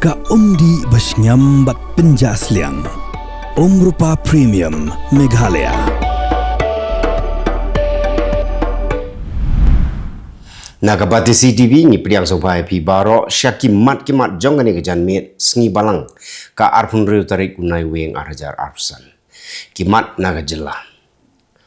Ka umdi basnyam bat penjasliang. Rupa Premium Meghalaya. Nagabati CTV ni priang sopai pi baro syakimat kimat jongani kejan mit sengi balang ka arpun riu tarik Naiwieng arhajar arsan. Kimat naga Jylla.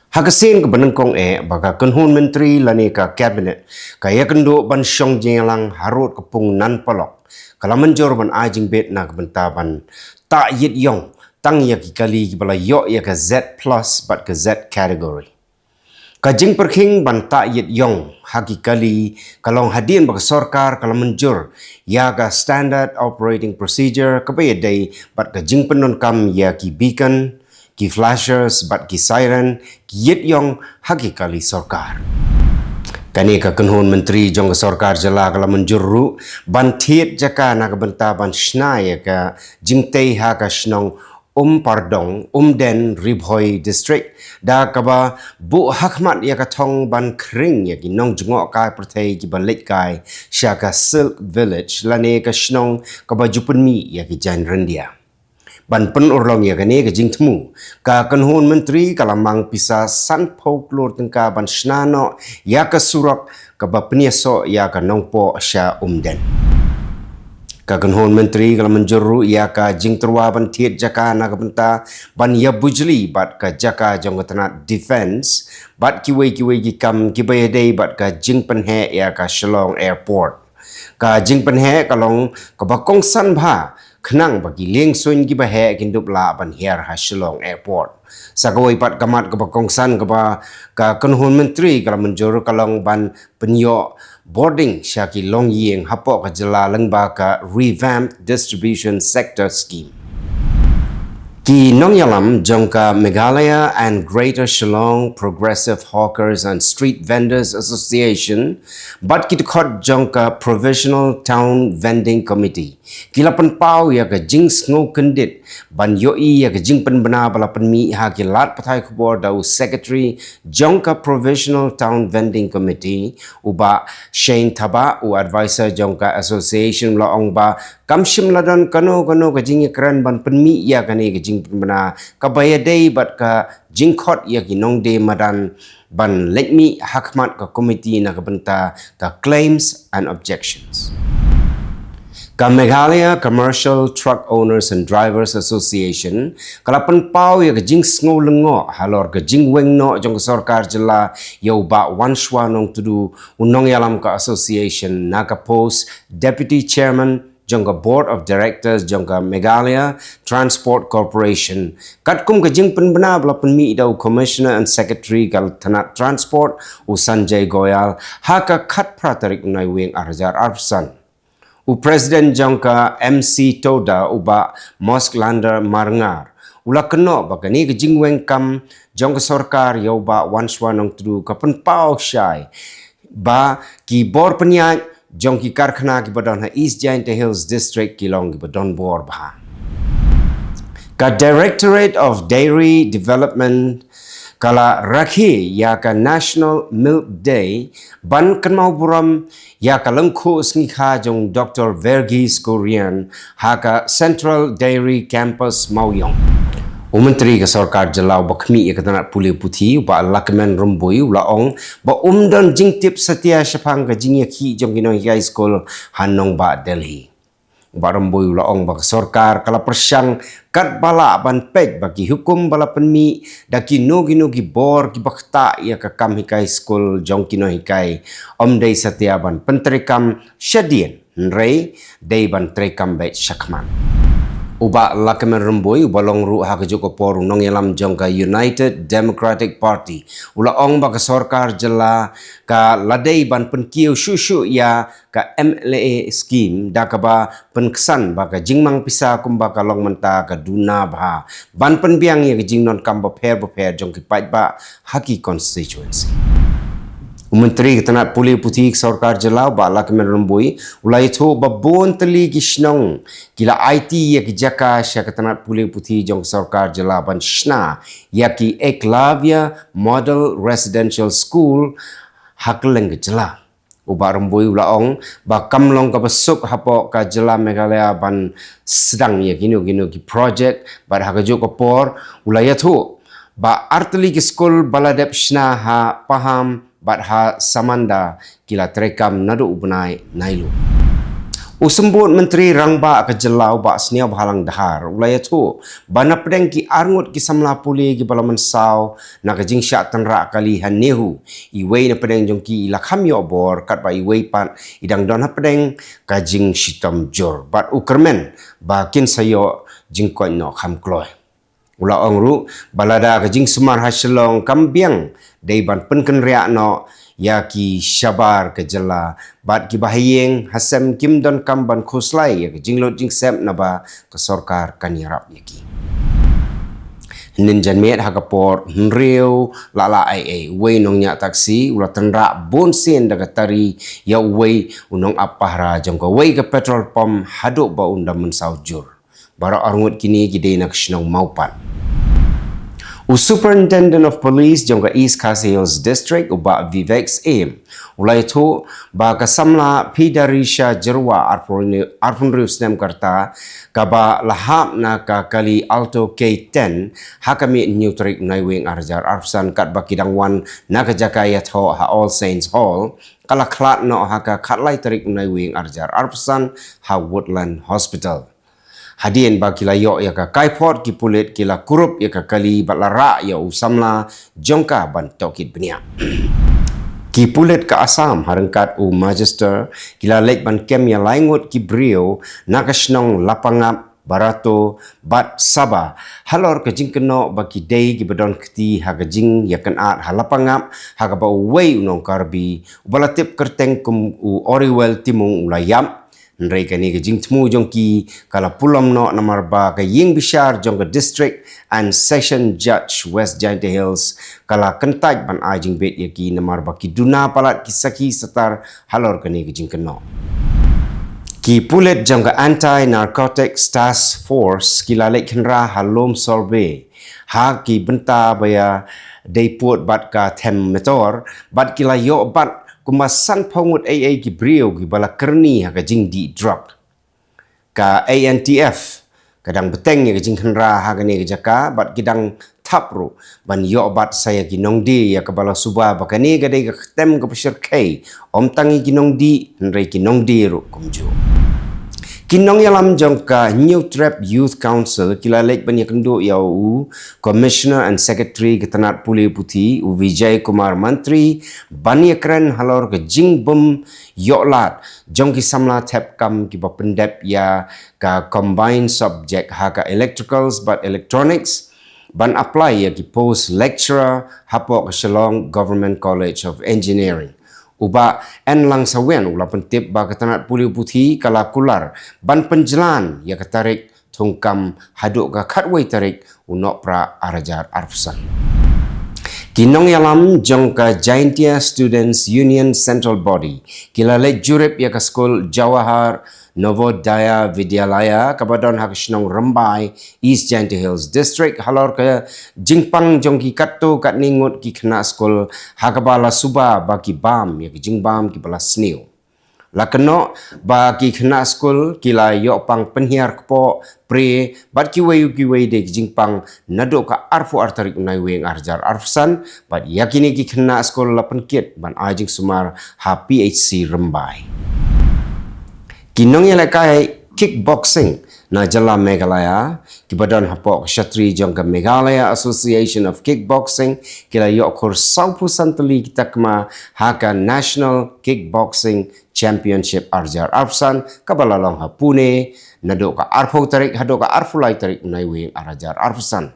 Hakasin ke benengkong baka kenhun menteri lani ka kabinet kaya kendo ban syong jengelang harut kepung nan palok. Kalau menjor ban ajing bet naga bentaban tak yit yong tang ya kali kibala yok ya ke Z plus bat ke Z category. Kajing perking ban tak yit yong haki kali kalau hadian bak sorkar kalau menjur ya ke standard operating procedure kebaya day bat kajing penon kam ya ki beacon ki flashers bat ki siren ki yit yong haki kali sorkar. Kani ka kenhun menteri jong ke sorkar Jylla kalau menjuru ban tiet jaka nak benta ban shna ya ka jingtei ha ka shnong pardong den ribhoi district da kaba bu hakmat ya ka thong ban kring ya ki nong jungok kai Pyrthei ki balik kai syaka silk village lane ka shnong kaba jupunmi ya ki jan rendia ban pen urlong ya kani ka jingtmu ka kenhun menteri kalamang pisa san pok lor tengka ban snano ya ka surak kaba peniaso ya ka nongpo sya den Kaganhon menteri kalau menjuru ia ka jing terwa ban tiet jaka nak benta ban ya bujli bat ka jaka jong tenat defense bat kiwe ki kam kibayadei bat ka jing penhe ia ka Shillong airport ka jing penhe kalong ka bakong san bha khnang bagi leng sun ki bahe kindup la ban her ha Shillong airport sakawai pat kamat ka bakong san ka kanhun menteri kalau menjuru kalong ban penyo boarding syaki Naiwieng hapok ka Jylla lengba ka revamped distribution sector scheme. Ki Nongyalam jongka Meghalaya and Greater Shillong Progressive Hawkers and Street Vendors Association bat kitkot jongka Provisional Town Vending Committee. Kilapan pau ya ka jing sngo kendit ban yoi ya ka jing penbena balapan mi ha kilat Pyrthei Khubor dau Secretary jongka Provisional Town Vending Committee uba Shane Thaba u advisor jongka Association laong ba kamshim ladan kano ka jing kran ban penmi ya kani ka jing penbena kabaya day bat ka jingkhot ya ki nongde madan ban lekmi hakmat ka committee na kabenta ka claims and objections. Ka Meghalaya Commercial Truck Owners and Drivers Association kalapan pau ya kajing sngo lengo halor kajing weng no jong sorkar Jylla yau ba wanshwa nong tudu unong yalam ka association naka post deputy chairman jong ka board of directors jong ka Meghalaya Transport Corporation katkum kajing penbena belapan mi dau commissioner and secretary kal tanat transport u Sanjay Goyal haka khat Tarik Naiwieng arhajar arsan u President jongka MC Toda uba Mosque Lander Marngar. Ula keno bagani ke jingweng kam jongka sorkar yau ba wanswa nong tudu kapan pau syai. Ba ki bor penyat jongki karkhana ki badon ha East Giant Hills District kilong ki badon bor bah. Ka Directorate of Dairy Development kala rakhi ya ka National Milk Day ban kenmau buram ya ka lengkhu sngikha jong Dr. Verghese Korean ha ka Central Dairy Campus Mauyong. Menteri ke sorkar Jylla bakmi ya katanat pulih putih ba lakmen rumbui ulaong ba dan jingtip setia syapang ka jingya ki jong kinong high school hanong ba Delhi. Baramboi ulaong bak sorkar kala persyang kat bala ban pej bagi hukum bala penmi daki nogi bor ki bakta ya ka kam hikai school jong kino hikai omdei setia ban pentrikam syadien nrei dei ban trekam bet syakman uba lakamen remboi balong ru ha kejoko por nong yalam jong ka United Democratic Party ulaong bak sorkar Jylla ka ladei ban penkiu syusyu ya ka MLA scheme da ka ba penkesan baka jingmang pisa kumba ka long menta ka duna bha ban penbiang ya jing non kam ba pher jong ki pai ba haki constituency. Menteri ketanat pulih putih sorkar Jylla ba lakmen rembui ulai tho babon teli ki snong kila IT ya ki jaka sya ketanat pulih putih jong sorkar Jylla ban shna ya ki Eklavia Model Residential School ha Kylleng Jylla Uba rembui ulaong ba kamlong ka besuk hapo ka Jylla Meghalaya ban sedang ya gino ki project ba hakajo ka por ulaya tu ba arteli ki skul baladep shna ha paham bat ha samanda kila terekam nadu ubnai nailu. Usembut Menteri Rangba ke Jylla ba senia bahalang dahar ulaya tu bana pedeng ki arngut ki samla puli ki balaman sau na ka jingsya tanra kali hanehu iwei na pedeng jongki ila khamyo bor kat ba iwei pat idang don ha pedeng ka jing shitam jor bat ukermen ba kin sayo jingkon no kham kloy ula ongru balada ka jing semar hasilong kambiang dei ban penken ria no ya ki syabar ke Jylla bat ki bahayeng hasem kim don kam ban khuslai ya ki jinglot jingsep naba ke sorkar kanirap ya ki nin janmet hakapor nriu lala ai wei nong nya taksi ula tenra bon sen daga tari ya wei unong apahra jongko wei ke petrol pom haduk ba undam mensaujur bara arngut kini gidei nak shnong maupat. Superintendent of Police jongka East Khasi Hills District uba Vivek's aim ulai tu ba kasamla pidarisha jerwa arpunriu snem karta kaba lahap na ka kali alto K10 hakami New Tarik Naiwieng arjar arsan kat bakidang wan na ka jakayat ho ha All Saints Hall kala klat no haka katlai Tarik Naiwieng arjar arsan ha Woodland Hospital. Hadien ba kila yo ya ka kaipot ki pulit kila kurup ya ka kali balara ya usamla jongka ban tokit benia. Ki pulit ka asam harengkat u magister kila lek ban kem ya laingut ki brio nakasnong lapangap barato bat saba halor ka jingkeno ba ki dei ki badon kti ha ka jing ya kan at halapangap ha ka ba wei unong karbi ubalatip kerteng kum u oriwel timung ulayam Nrai kani ke jing temu jongki kala pulam no namar ba ke ying bishar jong ke district and session judge West Giant Hills kala kentaj ban ajing bet yaki namar ba ki duna palat kisaki setar halor kani ke jing keno. Ki pulet jong ke anti narcotics task force kila lek kenra halom solbe ha ki benta baya deiput bat ka them metor bat kila yo bat kumasan pongut AA ki brio ki bala kerni ha ka jing di drug ka ANTF kadang beteng ya ka jing kenra ha ka ni ka jaka bat kidang tapru ban yo bat saya ki nongdi ya ka bala suba ba ka ni ka dei ka tem ka pesir kai om tangi ki nongdi nrei ki nongdi ru kumju kinong yalam jongka New Trap Youth Council kila lek ban yakendu yau Commissioner and Secretary ketanat puli puti u Vijay Kumar Mantri ban yakren halor ke jingbum yoklat jongki samla tap kam ki bapendep ya ka combined subject ha ka electricals but electronics ban apply ya ki post lecturer hapok Shillong Government College of Engineering uba en lang sawen ula pentip ba ketanat puli putih kala kular ban penjelan ya ketarik tungkam haduk ka katway tarik unok pra arajar arfsan kinong yalam jongka Jaintia Students Union Central Body kila lek jurip ya ka skul Jawahar Novodaya Vidyalaya kabadon hak snong Rembai East Giant Hills District halor ke jingpang jongki katto kat ningut ki kena skul hakabala suba baki bam ya ki jingbam ki bala snew lakeno baki kena skul kila yok pang penhiar kepo pre bat ki wei de jingpang nadok ka arfu artarik Naiwieng arjar arfsan bat yakini ki kena skul lapen kit ban ajing sumar ha PHC Rembai kinong yalakai kickboxing na Jylla Meghalaya kibadan hapok Shatri jongka Meghalaya Association of Kickboxing kila yok kur saupu santali kita kema haka National Kickboxing Championship arjar arfsan kabalalong ha Pune nadok ka arfu tarik hadok ka arfulai tarik Naiwieng arjar arfsan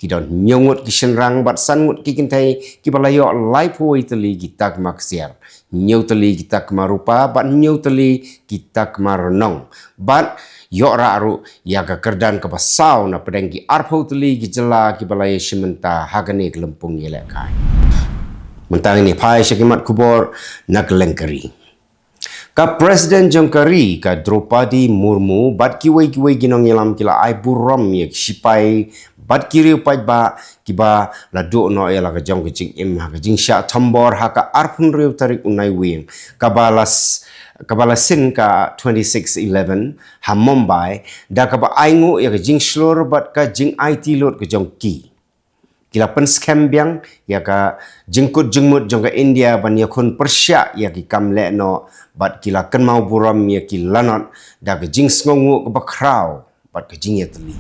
kidon nyongut ki shenrang bat sangut ki kintai ki balayo laipo itali kita kemaksiar nyautali kita kemarupa bat nyautali kita kemarnong bat yok raru ya ka kerdan ke basau na pedeng ki arpo tali ki Jylla ki balaya shimenta hagani kelempung yelekai mentang ini pai syakimat Khubor nak lengkari ka Presiden Jongkari ka Draupadi Murmu bat kiwai ginong yalam kila ai buram ya sipai bat kiri upai ba kiba la do no ya la ka jong jing im ha jing sha thambor ha ka arphun riu tarik Naiwieng kabala sin ka 2611 ha Mumbai da ka ba aingu ya ka jing slor bat ka jing IT lot ka jong ki kila pen scam biang ya ka jingkut jengmut jong ka India ban ya khun persya ya ki kam le no bat kila kan mau buram ya ki lanot da ka jing sngongu ka ba kraw bat ka jing ya teli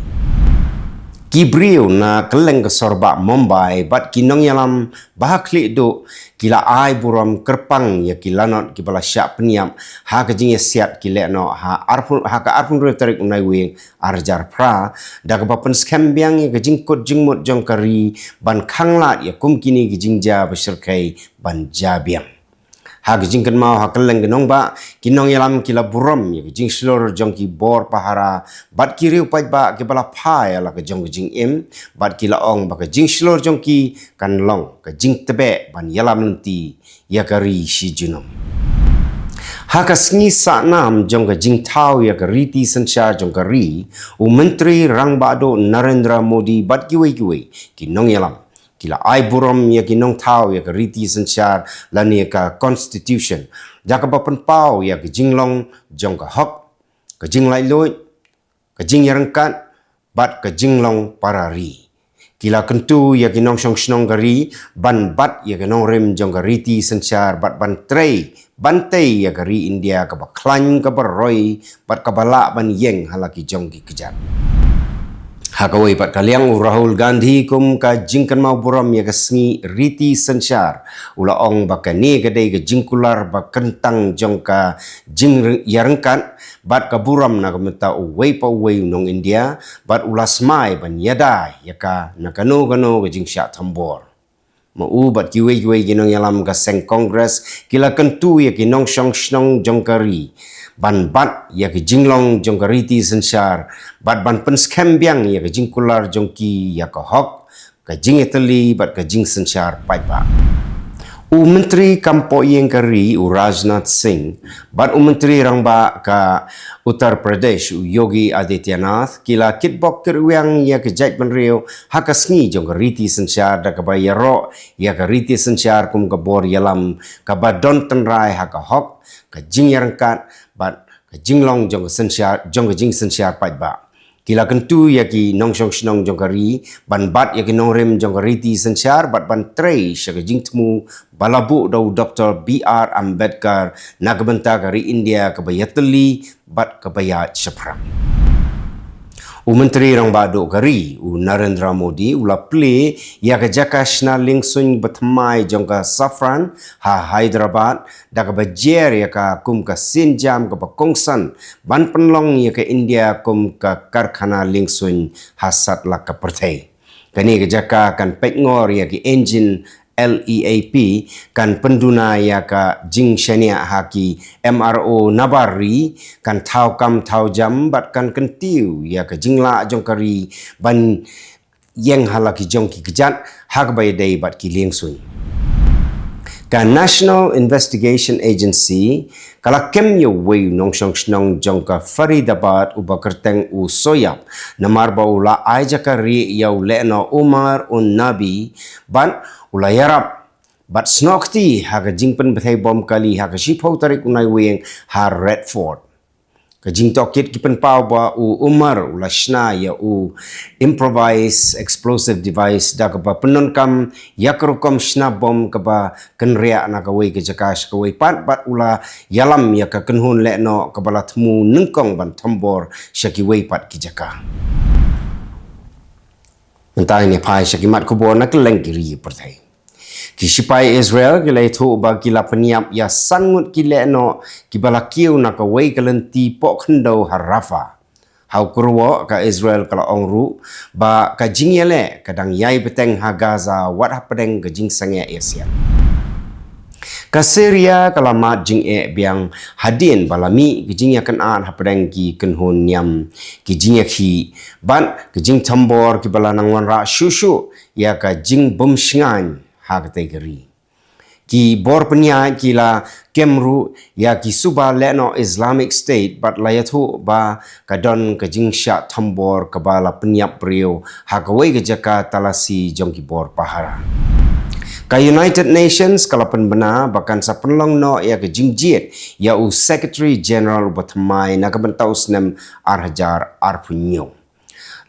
Kibriu na Kylleng ke sorba Mumbai bat kinong yalam bahakli do kila ai buram kerpang ya kilanot kibala syak peniam ha ka jing siat kile no ha ka arpun tarik Naiwieng arjar pra da ka bapen scam biang ya ka jingkut jingmut jong kari ban khanglat ya kum kini ki jingja beserkai ban jabiang ha ka jing kan mau ha Kylleng genong ba kinong yalam kila buram ya ka jing slor jong ki bor pahara bat kiri upai ba ki bala pa ya la ka jong jing im bat kila ong ba ka jing slor jong ki kan long ka jing tebe ban yalam nanti ya kari shi junom ha ka sngi sa nam jong ka jing tau ya ka riti sancha jong ka ri u menteri rang ba do Narendra Modi bat ki wei kinong yalam kila ai buram ya kinong tau ya ka riti sanchar lani ka constitution jaka bapan pau ya ka jinglong jong ka hok ka jing lai loi ka jing yarangkat bat ka jinglong parari kila kentu ya kinong song snong gari ban bat ya kinong rem jong ka riti sanchar bat ban trei bantai ya ka ri India ka ba klan ka ba roi bat ka bala ban yeng halaki jong ki kejat Hakawai pat kaliang Rahul Gandhi kum ka jingkan mau buram ya ka sngi riti sanchar ula ong baka ni gadai ka jingkular ba kentang jong ka jing yarangkan bat ka buram na kamenta uway pa uway nong India bat ula smai ban yadai ya ka nakano ka jing syak thambor mau bat kiwe ginong yalam ka seng kongres kila kentu ya kinong shong snong jong kari ban bat ya ke jinglong jong ka riti sanchar bat ban pen scam biang ya ke jingkular jong ki ya ka hok ka jing eteli bat ka jing sanchar pai ba u menteri kampo yeng kari u Rajnath Singh bat u menteri rang ba ka Uttar Pradesh u Yogi Adityanath kila kitbok kerwiang ya ke jait benrio ha ka sngi jong ka riti sanchar da ka ba yaro ya ka riti sanchar kum ka bor yalam ka ba don tenrai ha ka hok ka jing yarangkat bat ka jinglong jong ka sanchar jong ka jing sanchar pai ba kila kentu ya ki nong shong snong jong kari ban bat ya ki nong rem jong ka riti sanchar bat ban trei sya ka jing temu balabu dau Dr. B.R. Ambedkar na ka benta kari India ka bayateli bat ka bayat syapram u menteri rang bado kari u Narendra Modi ula play ya ka jakashna lingsun batmai jong ka Safran ha Hyderabad da ka bajer ya ka kum ka Sinjam ka kongsan ban penlong ya ka India kum ka karkhana lingsun hasat la ka Pyrthei kani ka jaka kan pekngor ya ki engine LEAP kan penduna ya ka jing shania haki MRO nabari kan thau kam thau jam bat kan kentiu ya ka jingla jong kari ban yeng halaki jong ki kejat hak bai dai bat ki lingsun ka National Investigation Agency kala kem yo wei nong shong snong jong ka Faridabad u bakerteng u soyap namar baula aijakari yau leno Umar un Nabi ban ula yarap bat snokti ha ka jingpen bethai bom kali ha ka shipau tarik Naiwieng ha Redford ka jing tokit kipen pau ba u Umar ula shna ya u improvise explosive device da ka ba penon kam ya kerukom shna bom ka ba kenria na ka wei ka jakash ka wei pat bat ula yalam ya ka kenhun le no ka bala temu nengkong ban thambor syaki wei pat ki jaka mentai ni pai syaki mat Khubor na Kylleng kiri Pyrthei Kisipai Israel kila itu ba kila peniap ya sangut kila no kibala kiu na ka wei kalenti pok kendo harafa hau kurwo ka Israel kala ongru ba ka jingyele kadang yai beteng ha Gaza wat hapedeng ka jing sange Asia ka Syria kala mat jing biang hadin balami ki jing yakan an hapedeng ki kenhun nyam ki jing ki ban ki jing tambor ki bala nang wan ra shushu ya ka jing bom shingan ha kategori ki bor penya kila kemru ya ki suba leno Islamic State but layathu ba kadon ka jingsha thambor kabala penyap brio hakawai ke jaka talasi jong ki bor pahara ka United Nations kalapan bena bahkan sa penlong no ya ke jingjiet ya u Secretary General batmai na kabantau snem arhajar arpunyo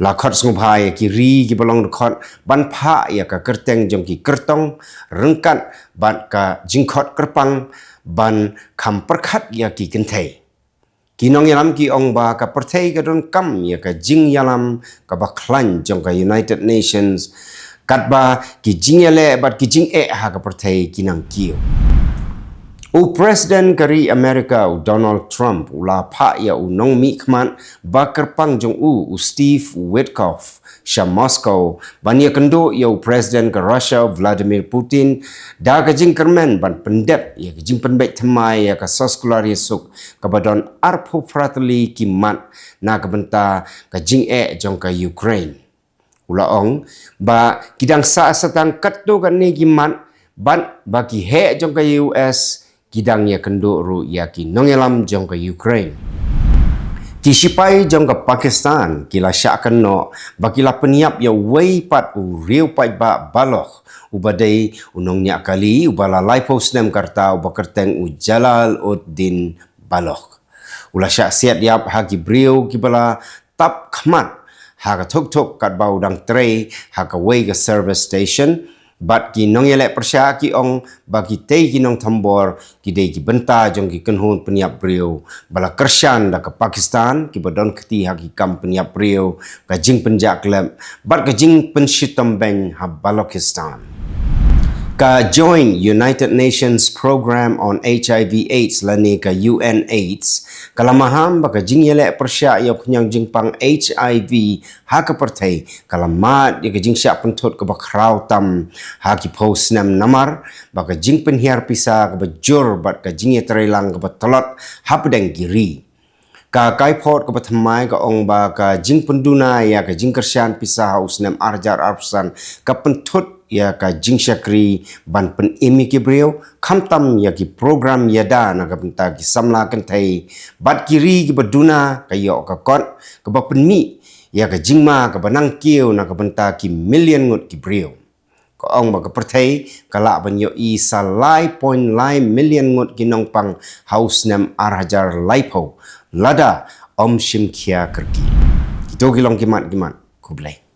la khot sngphai ki ri ki balong khot ban pha ya ka kerteng jong ki kertong rengkat ban ka jingkhot kerpang ban kham perkhat ya ki kenthei kinong yalam ki ong ba ka Pyrthei ka don kam ya ka jing yalam ka ba khlan jong ka United Nations kat ba ki jing yale bat ki jing ha ka Pyrthei kinang kiu u President kari Amerika u Donald Trump ula pha ya u nong mi khman ba kerpang jong u Steve Witkoff sha Moscow bania kendo ya u President ka Russia Vladimir Putin da ka jing kermen ban pendep ya ka jing penbek thamai ya ka soskulari suk ka badon arpho pratli ki mat na ka benta ka jing jong ka Ukraine ula ong ba kidang sa satang katto kan ni ki mat ban ba ki he jong ka US kidang ya kendo ru ya ki nongelam jong ka Ukraine ki sipai jong ka Pakistan kila syakan no bakila peniap ya wei pat u riu pai ba baloh ubadai unong nya kali ubala laipo snem karta ubakerteng u Jalaluddin baloh ula syak siat yap ha ki brio ki bala tap khmat ha ka thok thok kat bau dang tre ha ka wei ka service station bat ki nong yelek persya ki ong bagi tei ki nong thambor ki dei ki benta jong ki kenhun peniap brio bala kersyan da ke Pakistan ki badon keti ha ki kam peniap brio ka jing penjak klep bat ka jing penshitam beng ha Balochistan ka join United Nations Program on HIV AIDS lani ka UNAIDS kalamaham baka jing yelek persya ya kunyang jing pang HIV ha ka Pyrthei kalamat ya ka jing syak pentot ka bakrau tam ha ki post nam namar baka jing penhiar pisa ka bajur bat ka jing ya terelang ka batolot ha pedang giri ka kaipot ka bathamai ka ong ba ka jing penduna ya ka jing kersyan pisa haus nam arjar arsan ka pentot ya ka jing syakri ban pen imi ki brio khamtam ya ki program yada na ka benta ki samla kan thai bat kiri ki baduna ka yo ka kot ka ba penmi ya ka jingma ka banang kiu na ka benta ki million ngut ki brio ka ong ba ka Pyrthei kala ban yo i salai point lai million ngut ki nong pang haus nam arhajar laipo lada om shim khia kerki kito kilong kimat kimat kublai